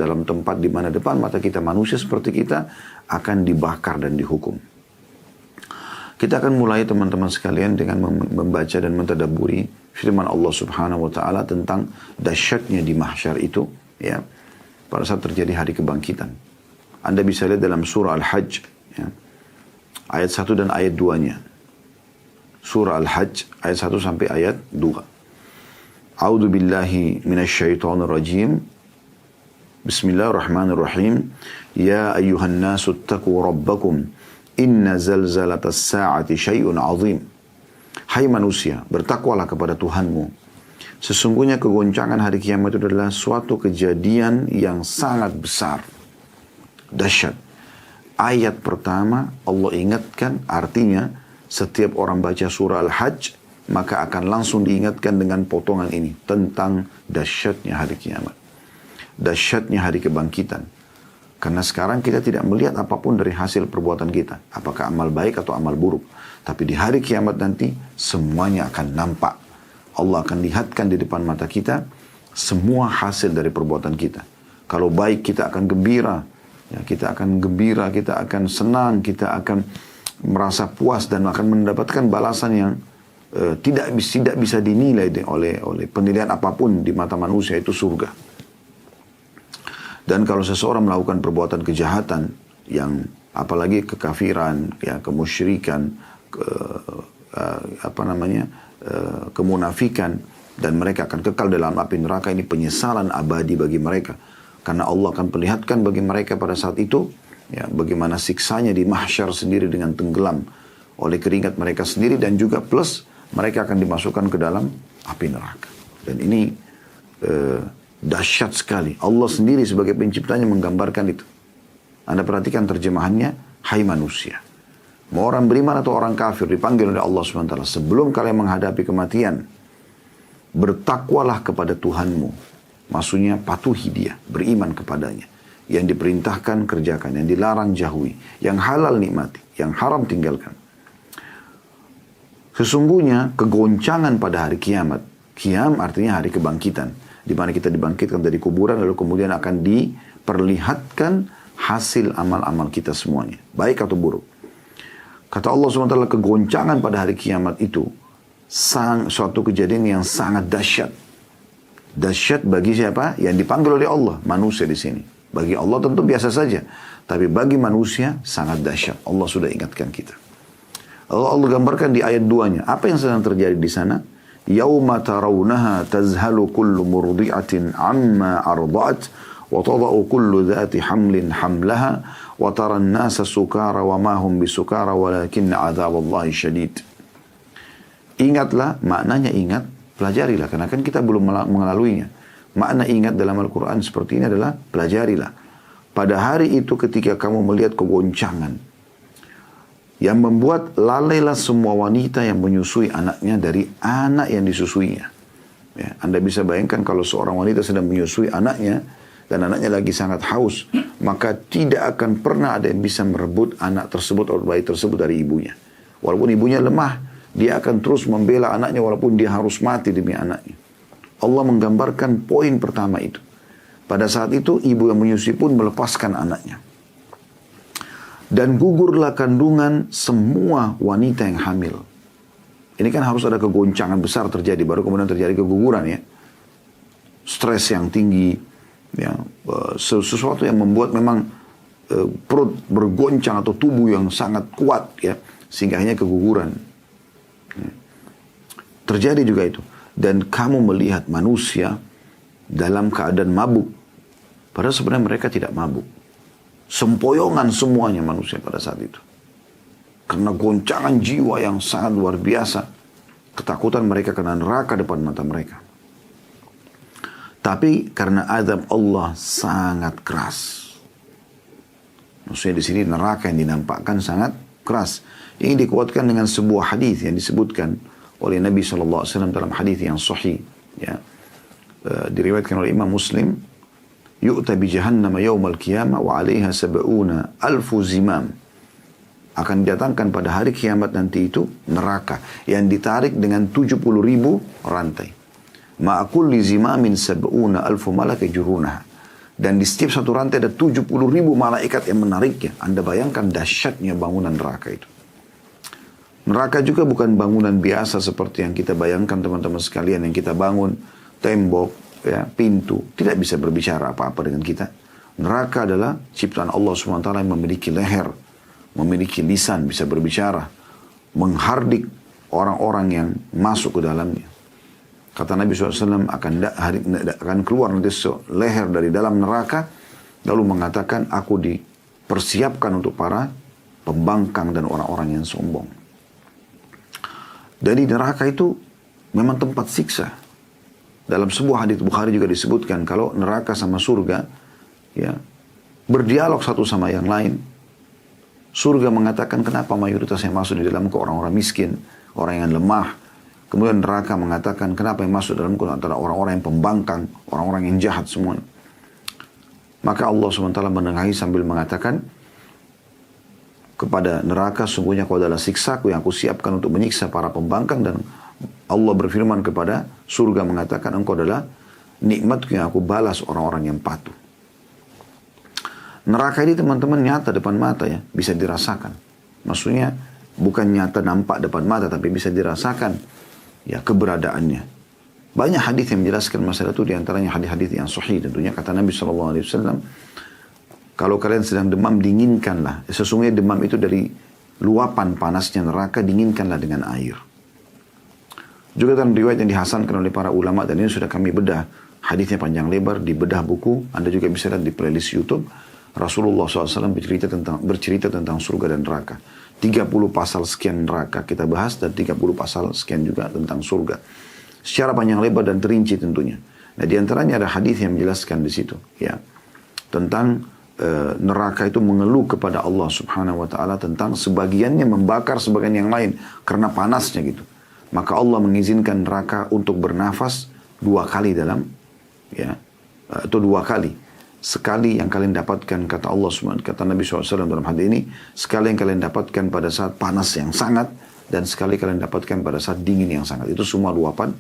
dalam tempat di mana depan mata kita manusia seperti kita akan dibakar dan dihukum. Kita akan mulai teman-teman sekalian dengan membaca dan mentadabburi firman Allah Subhanahu wa taala tentang dahsyatnya di mahsyar itu, ya. Pada saat terjadi hari kebangkitan. Anda bisa lihat dalam surah Al-Hajj, ya. Ayat 1 dan ayat 2-nya. Surah Al-Hajj ayat 1 sampai ayat 2. A'udzu billahi minasyaitonir rajim. Bismillahirrahmanirrahim. Ya ayyuhan nasu ittaqu rabbakum. Inna zalzalatas sa'ati syai'un 'azim. Hai manusia, bertakwalah kepada Tuhanmu. Sesungguhnya kegoncangan hari kiamat itu adalah suatu kejadian yang sangat besar. Dahsyat. Ayat pertama Allah ingatkan, artinya setiap orang baca surah Al-Hajj maka akan langsung diingatkan dengan potongan ini tentang dahsyatnya hari kiamat. Dahsyatnya hari kebangkitan. Karena sekarang kita tidak melihat apapun dari hasil perbuatan kita. Apakah amal baik atau amal buruk. Tapi di hari kiamat nanti semuanya akan nampak. Allah akan lihatkan di depan mata kita semua hasil dari perbuatan kita. Kalau baik kita akan gembira. Ya, kita akan gembira, kita akan senang, kita akan merasa puas dan akan mendapatkan balasan yang tidak bisa dinilai oleh penilaian apapun di mata manusia, itu surga. Dan kalau seseorang melakukan perbuatan kejahatan yang apalagi kekafiran, ya kemusyrikan, kemunafikan, dan mereka akan kekal dalam api neraka, ini penyesalan abadi bagi mereka. Karena Allah akan perlihatkan bagi mereka pada saat itu, ya, bagaimana siksanya di mahsyar sendiri dengan tenggelam oleh keringat mereka sendiri, dan juga plus mereka akan dimasukkan ke dalam api neraka. Dan ini dahsyat sekali. Allah sendiri sebagai penciptanya menggambarkan itu. Anda perhatikan terjemahannya, hai manusia. Mau orang beriman atau orang kafir dipanggil oleh Allah SWT. Sebelum kalian menghadapi kematian, bertakwalah kepada Tuhanmu. Maksudnya patuhi dia, beriman kepadanya. Yang diperintahkan kerjakan, yang dilarang jauhi, yang halal nikmati, yang haram tinggalkan. Sesungguhnya kegoncangan pada hari kiamat. Qiyam artinya hari kebangkitan. Di mana kita dibangkitkan dari kuburan, lalu kemudian akan diperlihatkan hasil amal-amal kita semuanya, baik atau buruk. Kata Allah SWT, kegoncangan pada hari kiamat itu suatu kejadian yang sangat dahsyat. Dahsyat bagi siapa? Yang dipanggil oleh Allah, manusia di sini. Bagi Allah tentu biasa saja, tapi bagi manusia sangat dahsyat. Allah sudah ingatkan kita. Allah gambarkan di ayat 2-nya. Apa yang sedang terjadi di sana? Yauma tarawunaha tazhalu kullu murdi'atin amma arda'at wa tada'u kullu dhati hamlin hamlaha wa tara an-nasa sukara wa ma hum bisukara walakinna 'adzaballahi syadid. Ingatlah, maknanya ingat, pelajarilah, karena kan kita belum mengaluinya. Makna ingat dalam Al-Quran seperti ini adalah pelajarilah. Pada hari itu ketika kamu melihat kegoncangan yang membuat lalailah semua wanita yang menyusui anaknya dari anak yang disusuinya. Ya, Anda bisa bayangkan kalau seorang wanita sedang menyusui anaknya dan anaknya lagi sangat haus, maka tidak akan pernah ada yang bisa merebut anak tersebut atau bayi tersebut dari ibunya. Walaupun ibunya lemah, dia akan terus membela anaknya walaupun dia harus mati demi anaknya. Allah menggambarkan poin pertama itu. Pada saat itu ibu yang menyusui pun melepaskan anaknya. Dan gugurlah kandungan semua wanita yang hamil. Ini kan harus ada kegoncangan besar terjadi, baru kemudian terjadi keguguran, ya. Stres yang tinggi, ya. Sesuatu yang membuat memang perut bergoncang atau tubuh yang sangat kuat, ya, sehingga akhirnya keguguran. Ya. Terjadi juga itu. Dan kamu melihat manusia dalam keadaan mabuk. Padahal sebenarnya mereka tidak mabuk. Sempoyongan semuanya manusia pada saat itu. Karena goncangan jiwa yang sangat luar biasa. Ketakutan mereka karena neraka depan mata mereka. Tapi karena azab Allah sangat keras. Maksudnya di sini neraka yang dinampakkan sangat keras. Ini dikuatkan dengan sebuah hadis yang disebutkan oleh Nabi SAW dalam hadis yang sahih. Ya. Diriwayatkan oleh Imam Muslim. Yu'ta bi jahannam yawmal qiyamah wa 'alaiha 70,000 zimam. Akan didatangkan pada hari kiamat nanti itu neraka yang ditarik dengan 70.000 rantai. Ma'a kulli zimamin 70,000 malak yajrunaha. Dan di setiap satu rantai ada 70.000 malaikat yang menariknya. Anda bayangkan dahsyatnya bangunan neraka itu. Neraka juga bukan bangunan biasa seperti yang kita bayangkan teman-teman sekalian. Yang kita bangun, tembok, ya, pintu. Tidak bisa berbicara apa-apa dengan kita. Neraka adalah ciptaan Allah SWT yang memiliki leher. Memiliki lisan, bisa berbicara. Menghardik orang-orang yang masuk ke dalamnya. Kata Nabi SAW akan keluar nanti leher dari dalam neraka. Lalu mengatakan, aku dipersiapkan untuk para pembangkang dan orang-orang yang sombong. Dari neraka itu memang tempat siksa. Dalam sebuah hadits Bukhari juga disebutkan, kalau neraka sama surga ya berdialog satu sama yang lain. Surga mengatakan, kenapa mayoritas yang masuk di dalam ke orang-orang miskin, orang yang lemah. Kemudian neraka mengatakan, kenapa yang masuk dalam antara orang-orang yang pembangkang, orang-orang yang jahat semuanya. Maka Allah SWT menengahi sambil mengatakan kepada neraka, sungguhnya kau adalah siksaku yang aku siapkan untuk menyiksa para pembangkang. Dan Allah berfirman kepada surga mengatakan, engkau adalah nikmatku yang aku balas orang-orang yang patuh. Neraka ini teman-teman nyata depan mata ya, bisa dirasakan. Maksudnya bukan nyata nampak depan mata, tapi bisa dirasakan ya keberadaannya. Banyak hadis yang menjelaskan masalah itu, diantaranya hadis-hadis yang sahih tentunya. Kata Nabi SAW, kalau kalian sedang demam, dinginkanlah. Sesungguhnya demam itu dari luapan panasnya neraka, dinginkanlah dengan air. Juga dalam riwayat yang dihasankan oleh para ulama, dan ini sudah kami bedah, hadisnya panjang lebar, di bedah buku, Anda juga bisa lihat di playlist YouTube. Rasulullah SAW bercerita tentang surga dan neraka. 30 pasal sekian neraka kita bahas, dan 30 pasal sekian juga tentang surga. Secara panjang lebar dan terinci tentunya. Nah, di antaranya ada hadis yang menjelaskan di situ, ya, tentang neraka itu mengeluh kepada Allah Subhanahu wa taala tentang sebagiannya membakar sebagian yang lain karena panasnya gitu. Maka Allah mengizinkan neraka untuk bernafas 2 kali dalam, ya, atau 2 kali. Sekali yang kalian dapatkan, kata Allah SWT, kata Nabi SAW dalam hadis ini, sekali yang kalian dapatkan pada saat panas yang sangat, dan sekali kalian dapatkan pada saat dingin yang sangat. Itu semua luapan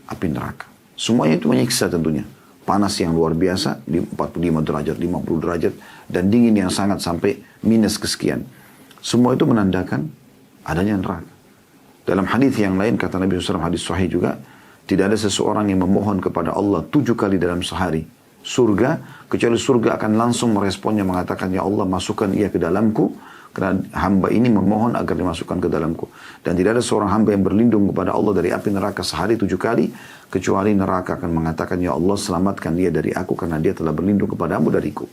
api neraka. Semuanya itu menyiksa tentunya. Panas yang luar biasa, di 45 derajat, 50 derajat, dan dingin yang sangat sampai minus kesekian. Semua itu menandakan adanya neraka. Dalam hadis yang lain, kata Nabi SAW, hadis sahih juga, tidak ada seseorang yang memohon kepada Allah 7 kali dalam sehari surga, kecuali surga akan langsung meresponnya mengatakan, ya Allah masukkan ia ke dalamku, karena hamba ini memohon agar dimasukkan ke dalamku. Dan tidak ada seorang hamba yang berlindung kepada Allah dari api neraka sehari 7 kali, kecuali neraka akan mengatakan, ya Allah selamatkan dia dari aku, karena dia telah berlindung kepadamu dariku.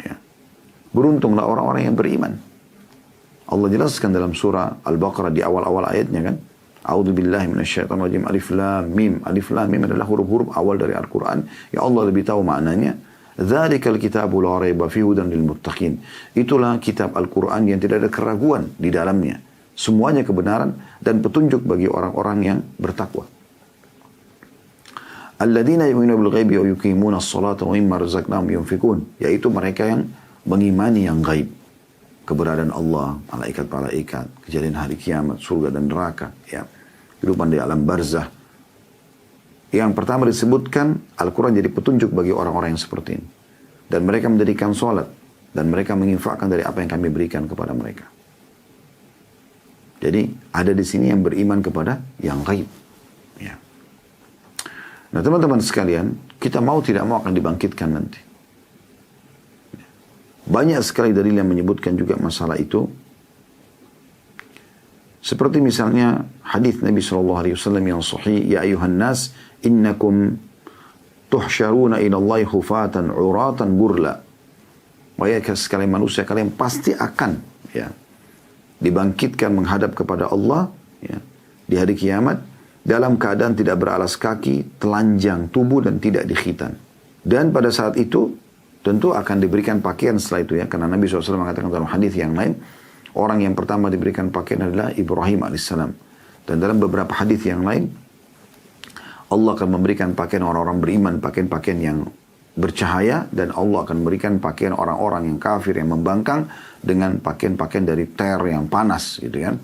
Ya. Beruntunglah orang-orang yang beriman. Allah jelaskan dalam surah Al-Baqarah di awal-awal ayatnya kan, A'udzu billahi minasyaitonir rajim. Alif lam mim. Alif lam mim adalah huruf-huruf awal dari Al-Qur'an. Ya Allah lebih tahu maknanya. Dzalikal kitabu la raiba fihi hudan lil muttaqin. Itulah kitab Al-Qur'an yang tidak ada keraguan di dalamnya. Semuanya kebenaran dan petunjuk bagi orang-orang yang bertakwa. Alladzina yu'minuna bil ghaibi wa yuqimuna as-salata wa mimma razaqnahum yunfikun. Yaitu mereka yang mengimani yang gaib. Keberadaan Allah, malaikat-malaikat, kejadian hari kiamat, surga dan neraka, ya, kehidupan di alam barzah. Yang pertama disebutkan, Al-Quran jadi petunjuk bagi orang-orang yang seperti ini. Dan mereka mendirikan sholat, dan mereka menginfakkan dari apa yang kami berikan kepada mereka. Jadi ada di sini yang beriman kepada yang gaib. Ya. Nah teman-teman sekalian, kita mau tidak mau akan dibangkitkan nanti. Banyak sekali dalil yang menyebutkan juga masalah itu. Seperti misalnya hadis Nabi SAW yang sahih, ya ayuhan nas, innakum tuhsyaruna ila Allahi khufatan uratan burla. Wahai sekalian manusia, kalian pasti akan ya dibangkitkan menghadap kepada Allah ya, di hari kiamat dalam keadaan tidak beralas kaki, telanjang tubuh dan tidak dikhitan. Dan pada saat itu tentu akan diberikan pakaian setelah itu ya. Karena Nabi SAW mengatakan dalam hadis yang lain, orang yang pertama diberikan pakaian adalah Ibrahim AS. Dan dalam beberapa hadis yang lain, Allah akan memberikan pakaian orang-orang beriman, pakaian-pakaian yang bercahaya. Dan Allah akan memberikan pakaian orang-orang yang kafir, yang membangkang, dengan pakaian-pakaian dari ter yang panas gitu kan.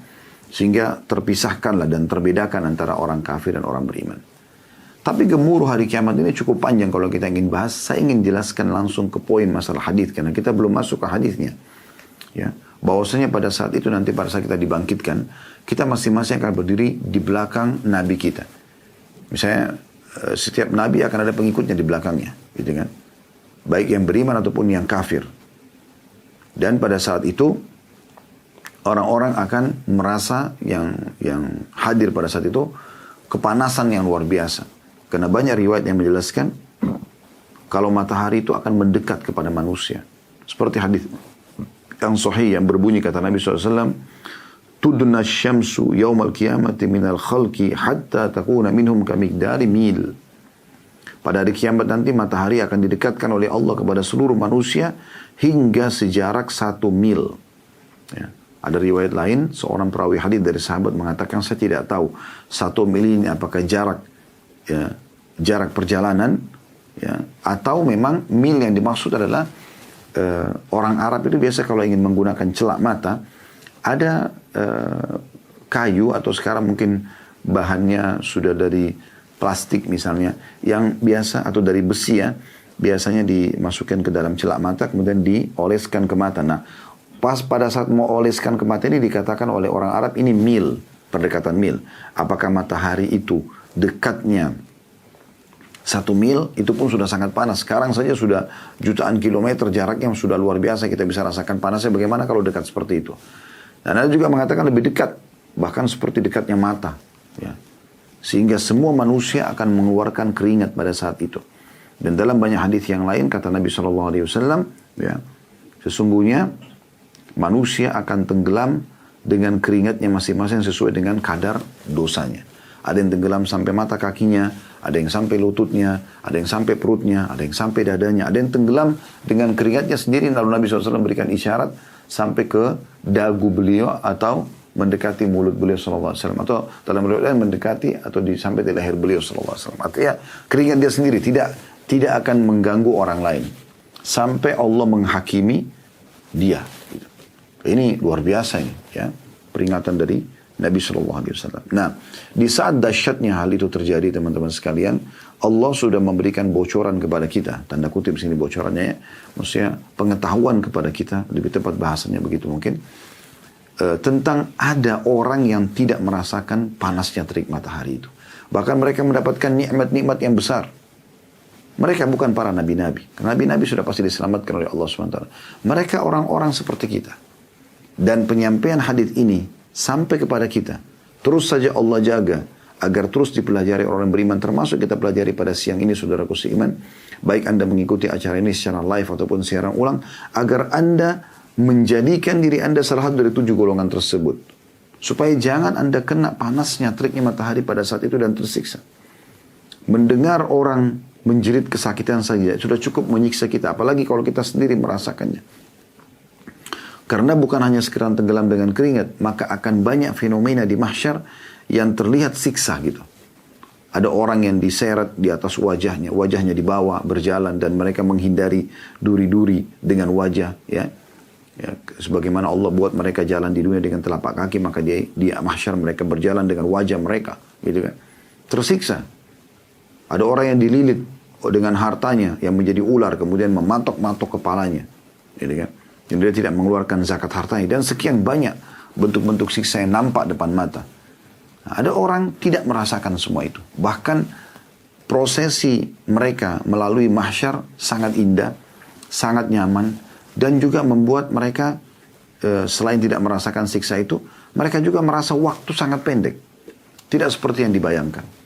Sehingga terpisahkanlah dan terbedakan antara orang kafir dan orang beriman. Tapi gemuruh hari kiamat ini cukup panjang kalau kita ingin bahas. Saya ingin jelaskan langsung ke poin masalah hadis karena kita belum masuk ke hadisnya. Ya, bahwasanya pada saat itu nanti pada saat kita dibangkitkan, kita masing-masing akan berdiri di belakang nabi kita. Misalnya setiap nabi akan ada pengikutnya di belakangnya, gitu kan? Baik yang beriman ataupun yang kafir. Dan pada saat itu orang-orang akan merasa yang hadir pada saat itu kepanasan yang luar biasa. Karena banyak riwayat yang menjelaskan kalau matahari itu akan mendekat kepada manusia. Seperti hadis yang sahih yang berbunyi kata Nabi SAW, Tudna syamsu yawmal qiyamati minal khalqi hatta takuna minhum kamigdari mil. Pada hari kiamat nanti matahari akan didekatkan oleh Allah kepada seluruh manusia hingga sejarak 1 mil. Ya. Ada riwayat lain, seorang perawi hadis dari sahabat mengatakan, saya tidak tahu 1 mil ini apakah jarak perjalanan, ya, atau memang mil yang dimaksud adalah orang Arab itu biasa kalau ingin menggunakan celak mata, ada kayu atau sekarang mungkin bahannya sudah dari plastik misalnya, yang biasa atau dari besi ya, biasanya dimasukkan ke dalam celak mata kemudian dioleskan ke mata. Nah, pas pada saat mau oleskan ke mata ini dikatakan oleh orang Arab ini mil, pendekatan mil. Apakah matahari itu dekatnya 1 mil, itu pun sudah sangat panas. Sekarang saja sudah jutaan kilometer jaraknya sudah luar biasa. Kita bisa rasakan panasnya bagaimana kalau dekat seperti itu. Dan ada juga mengatakan lebih dekat. Bahkan seperti dekatnya mata. Ya. Sehingga semua manusia akan mengeluarkan keringat pada saat itu. Dan dalam banyak hadis yang lain kata Nabi SAW, ya, sesungguhnya manusia akan tenggelam dengan keringatnya masing-masing sesuai dengan kadar dosanya. Ada yang tenggelam sampai mata kakinya, ada yang sampai lututnya, ada yang sampai perutnya, ada yang sampai dadanya, ada yang tenggelam dengan keringatnya sendiri. Lalu Nabi SAW berikan isyarat sampai ke dagu beliau atau mendekati mulut beliau SAW. Atau dalam riwayat lain mendekati atau sampai di leher beliau SAW. Artinya keringat dia sendiri tidak akan mengganggu orang lain. Sampai Allah menghakimi dia. Ini luar biasa ini, ya, peringatan dari Nabi SAW. Nah, di saat dahsyatnya hal itu terjadi, teman-teman sekalian, Allah sudah memberikan bocoran kepada kita. Tanda kutip sini bocorannya ya. Maksudnya pengetahuan kepada kita, lebih tepat bahasanya begitu mungkin. Tentang ada orang yang tidak merasakan panasnya terik matahari itu. Bahkan mereka mendapatkan nikmat-nikmat yang besar. Mereka bukan para nabi-nabi. Karena nabi-nabi sudah pasti diselamatkan oleh Allah SWT. Mereka orang-orang seperti kita. Dan penyampaian hadis ini sampai kepada kita. Terus saja Allah jaga agar terus dipelajari orang beriman. Termasuk kita pelajari pada siang ini saudaraku seiman. Baik Anda mengikuti acara ini secara live ataupun siaran ulang. Agar Anda menjadikan diri Anda salah satu dari 7 golongan tersebut. Supaya jangan Anda kena panasnya teriknya matahari pada saat itu dan tersiksa. Mendengar orang menjerit kesakitan saja sudah cukup menyiksa kita. Apalagi kalau kita sendiri merasakannya. Karena bukan hanya sekedar tenggelam dengan keringat, maka akan banyak fenomena di mahsyar yang terlihat siksa gitu. Ada orang yang diseret di atas wajahnya dibawa berjalan dan mereka menghindari duri-duri dengan wajah, ya. Ya, sebagaimana Allah buat mereka jalan di dunia dengan telapak kaki, maka di mahsyar mereka berjalan dengan wajah mereka, gitu kan. Tersiksa. Ada orang yang dililit dengan hartanya yang menjadi ular, kemudian mematok-matok kepalanya, gitu kan. Dan dia tidak mengeluarkan zakat hartanya. Dan sekian banyak bentuk-bentuk siksa yang nampak depan mata. Nah, ada orang tidak merasakan semua itu. Bahkan prosesi mereka melalui mahsyar sangat indah, sangat nyaman. Dan juga membuat mereka selain tidak merasakan siksa itu, mereka juga merasa waktu sangat pendek. Tidak seperti yang dibayangkan.